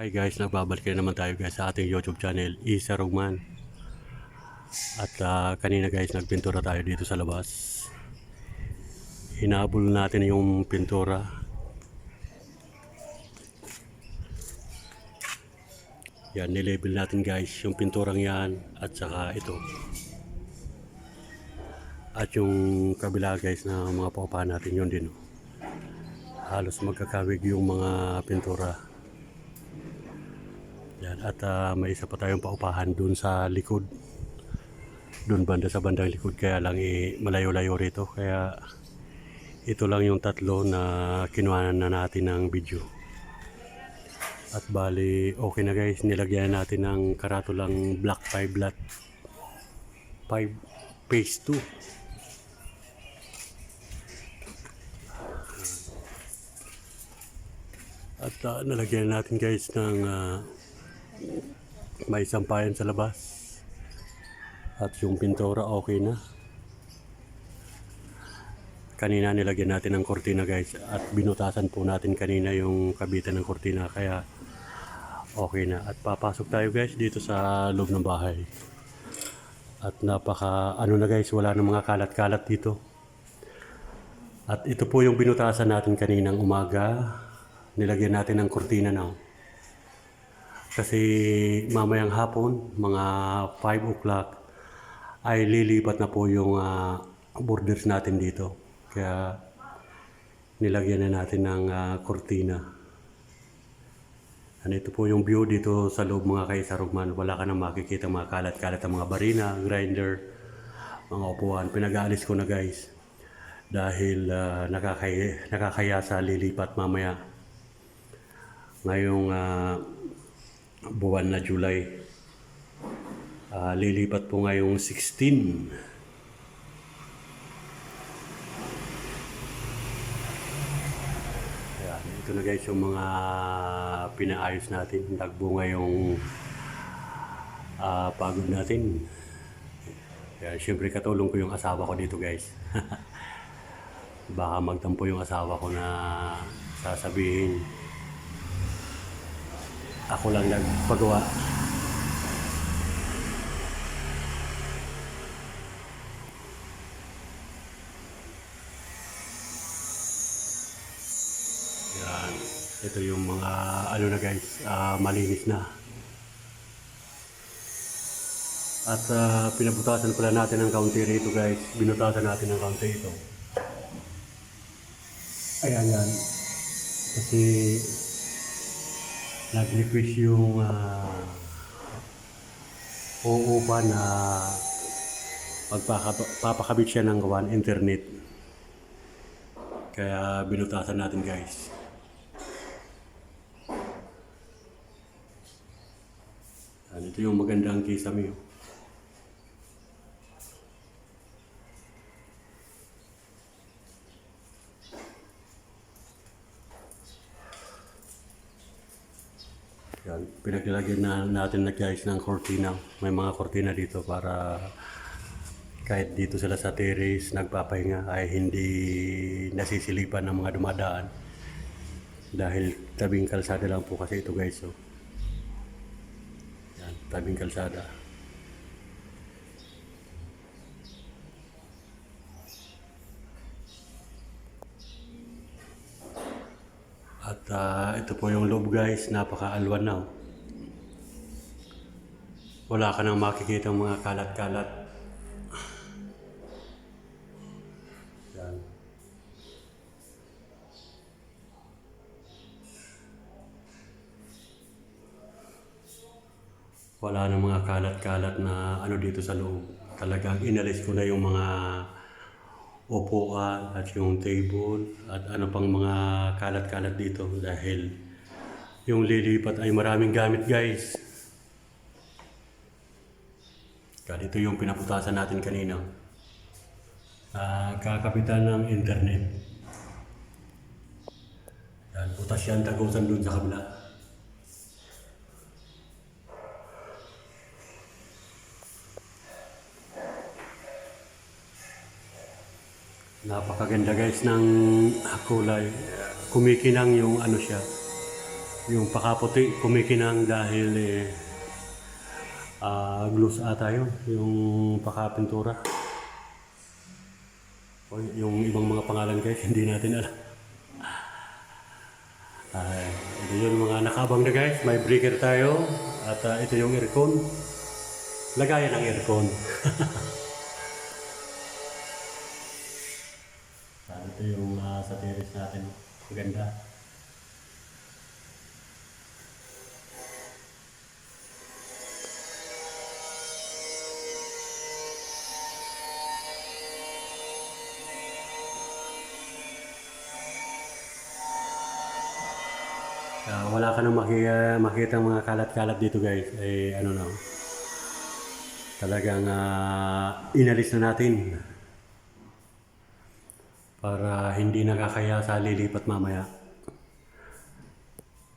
Hi guys, nagbabalik na naman tayo guys sa ating YouTube channel, Isa Rugman. At kanina guys, nagpintura tayo dito sa labas. Hinabol natin yung pintura. Yan, nilabel natin guys, yung pinturang yan at saka ito. At yung kabila guys na mga paupahan natin yun din. Halos magkakawig yung mga pintura. Yan, at may isa pa tayong paupahan dun sa likod. Dun banda sa bandang likod, kaya lang malayo-layo rito. Kaya ito lang yung tatlo na kinuha na natin ng video. At bali okay na guys, nilagyan natin ng karatulang black 5 lot 5 phase 2. At nalagyan natin guys ng may sampayan sa labas. At yung pintura okay na. Kanina nilagyan natin ng kortina guys, at binutasan po natin kanina yung kabitan ng kortina, kaya okay na. At papasok tayo guys dito sa loob ng bahay. At napaka na guys, wala nang mga kalat-kalat dito. At ito po yung binutasan natin kaninang umaga. Nilagyan natin ng kortina na. Kasi mamayang hapon, mga 5 o'clock, ay lilipat na po yung borders natin dito. Kaya nilagyan na natin ng kortina. Ito po yung view dito sa loob mga Kaisa Rugman. Wala ka nang makikita mga kalat-kalat ng mga barina, grinder, mga upuan. Pinag-aalis ko na guys. Dahil nakakaya sa lilipat mamaya. Ngayong buwan na July. Lilipat po ngayong 16. Ayan, ito na guys yung mga pinaayos natin. Nagbunga yung pagod natin. Kaya syempre katulong ko yung asawa ko dito guys. Baka magtampo yung asawa ko na sasabihin ako lang nagpagawa. Yan. Ito yung mga na guys, malinis na. At pinabutasan pala natin ng kaunti rito guys. Binutasan natin ng kaunti ito. Ayan yan. Kasi nag-request yung uupa na magpapakabit siya ng gawan internet. Kaya binutasan natin guys. Ito yung magandang kisame. Yan, pinaglagyan na natin na guys ng kortina. May mga kortina dito para kahit dito sila sa terrace nagpapahinga ay hindi nasisilipan ng mga dumadaan. Dahil tabing kalsada lang po kasi ito guys. So. Yan, tabing kalsada. At ito po yung loob guys, napaka-alwan na. Wala ka nang makikita mga kalat-kalat. Yan. Wala nang mga kalat-kalat na dito sa loob. Talagang inalis ko na yung mga upuan at yung table at pang mga kalat-kalat dito dahil yung lilipat ay maraming gamit guys. Ito yung pinaputasan natin kanina. Kakapitan ng internet. Yan, butas yan, tagusan dun sa kabila. Napakaganda guys ng kulay. Kumikinang yung siya. Yung pakaputi kumikinang dahil gloss ata yun, yung pakapintura. O, yung ibang mga pangalan guys, hindi natin alam. Ito yun mga nakabang na guys, may breaker tayo. At ito yung aircon. Lagayan ng aircon. Ito yung sa terrace natin. Maganda. Wala ka nang makita mga kalat-kalat dito guys. Ano na. Talagang inalis na natin. Para hindi nakakaya sa lilipat mamaya.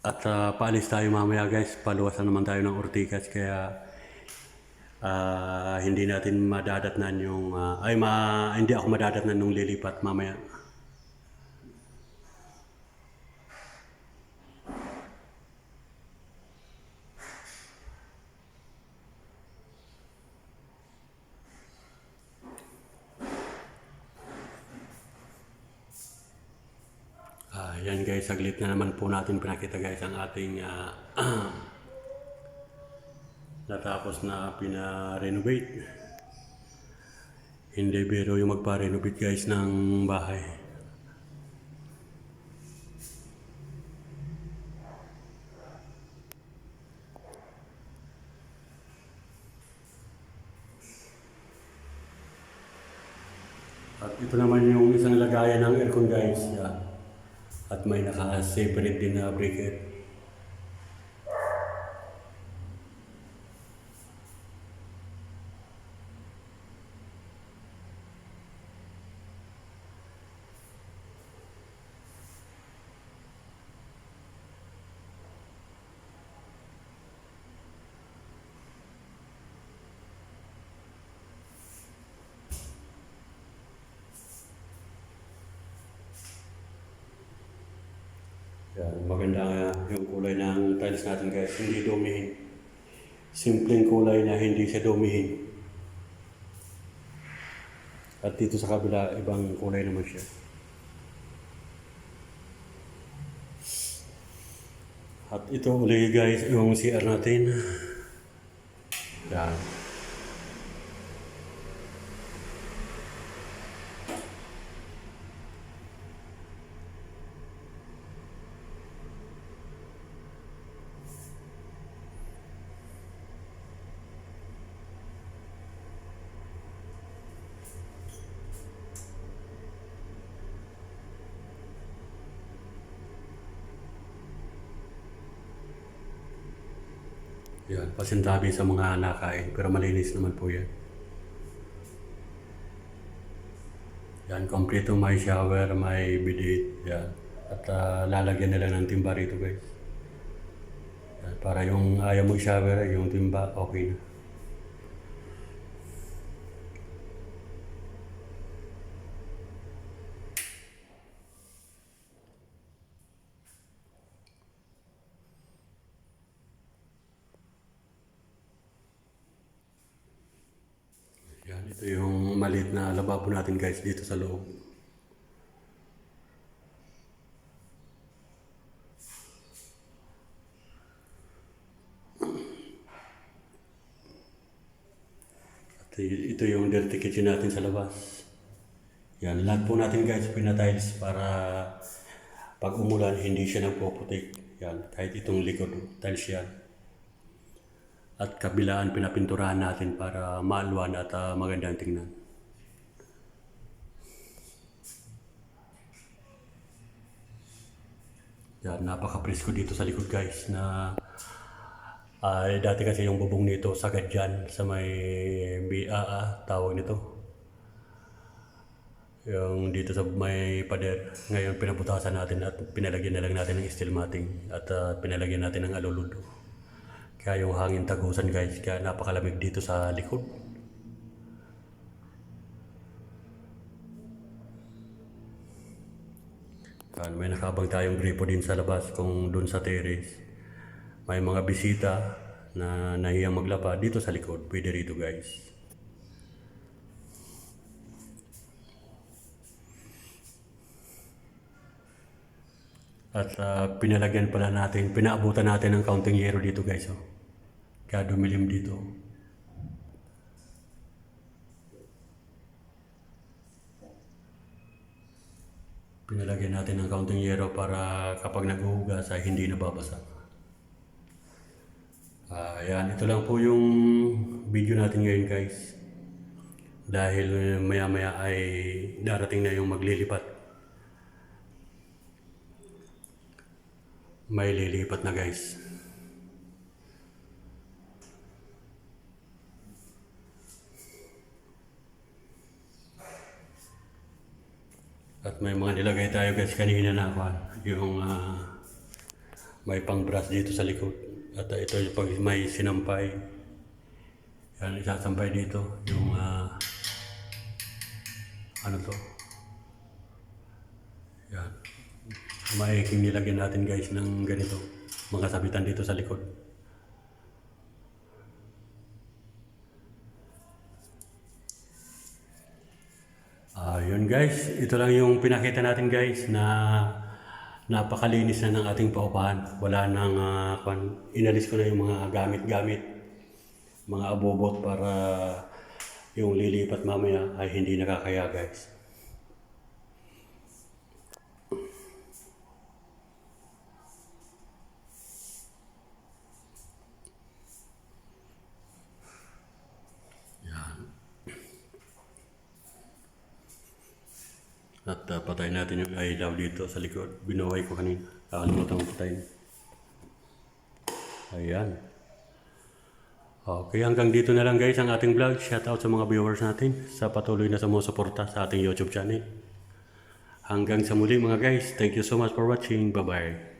At paalis tayo mamaya guys. Paluwasan naman tayo ng Ortigas. Kaya hindi natin madadatnan yung... hindi ako madadatnan nung lilipat mamaya. Yan guys, saglit na naman po natin pinakita guys ang ating natapos na pina-renovate. Hindi biro yung magpa-renovate guys ng bahay. At ito naman yung isang lagayan ng aircon guys. Yan. At may naka-separate din na breaker. Yan, maganda yung kulay ng tiles natin guys, hindi dumihin. Simpleng kulay na hindi siya dumihin. At dito sa kabila, ibang kulay naman siya. At ito uli guys, yung CR natin. Yan. Yan, pasintabi sa mga nakain, pero malinis naman po yan. Yan, kompleto may shower, may bidet, yan. At lalagyan nila ng timba rito guys. Yan, para yung ayaw mo shower, yung timba, okay na. Yan, ito yung maliit na lababo natin guys dito sa loob. At ito yung dirty kitchen natin sa labas. Yan, lahat po natin guys pinatiles para pag umulan hindi siya nagpuputik. Yan, kahit itong likod, tiles yan. At kabilaan pinapinturahan natin para maalwan at magandang tingnan. Yan, napaka-presko dito sa likod guys na dati kasi yung bubong nito sagad dyan sa may BAA tawag nito. Yung dito sa may pader. Ngayon pinabutasan natin at pinalagyan na lang natin ng steel matting at pinalagyan natin ng aluludo. Kaya yung hangin tagusan guys, kaya napakalamig dito sa likod. May nakabang tayong gripo din sa labas kung doon sa terrace. May mga bisita na nahiyang maglaba dito sa likod. Pwede rito guys. At pinalagyan pala natin, pinaabutan natin ng counting yero dito guys. Oh. Kaya dumilim dito. Pinalagyan natin ng counting yero para kapag naghuhugas ay hindi nababasa. Ayan, ito lang po yung video natin ngayon guys. Dahil maya maya ay darating na yung maglilipat. May lilipat na guys. At may mga nilagay tayo guys kanina na yung may pang brush dito sa likod. At ito yung pag may sinampay. Yan, isasampay dito yung ano to. Yan. Maiking nilagyan natin guys ng ganito. Mga sabitan dito sa likod. Yun guys, ito lang yung pinakita natin guys na napakalinis na ng ating paupahan. Wala nang inalis ko na yung mga gamit-gamit, mga abobot para yung lilipat mamaya ay hindi nakakaya guys. At patayin natin yung ilaw dito sa likod. Binuhay ko kanina. Nakalimutan ko patayin. Ayan. Okay, hanggang dito na lang guys ang ating vlog. Shout out sa mga viewers natin sa patuloy na sumusuporta sa ating YouTube channel. Hanggang sa muli mga guys. Thank you so much for watching. Bye-bye.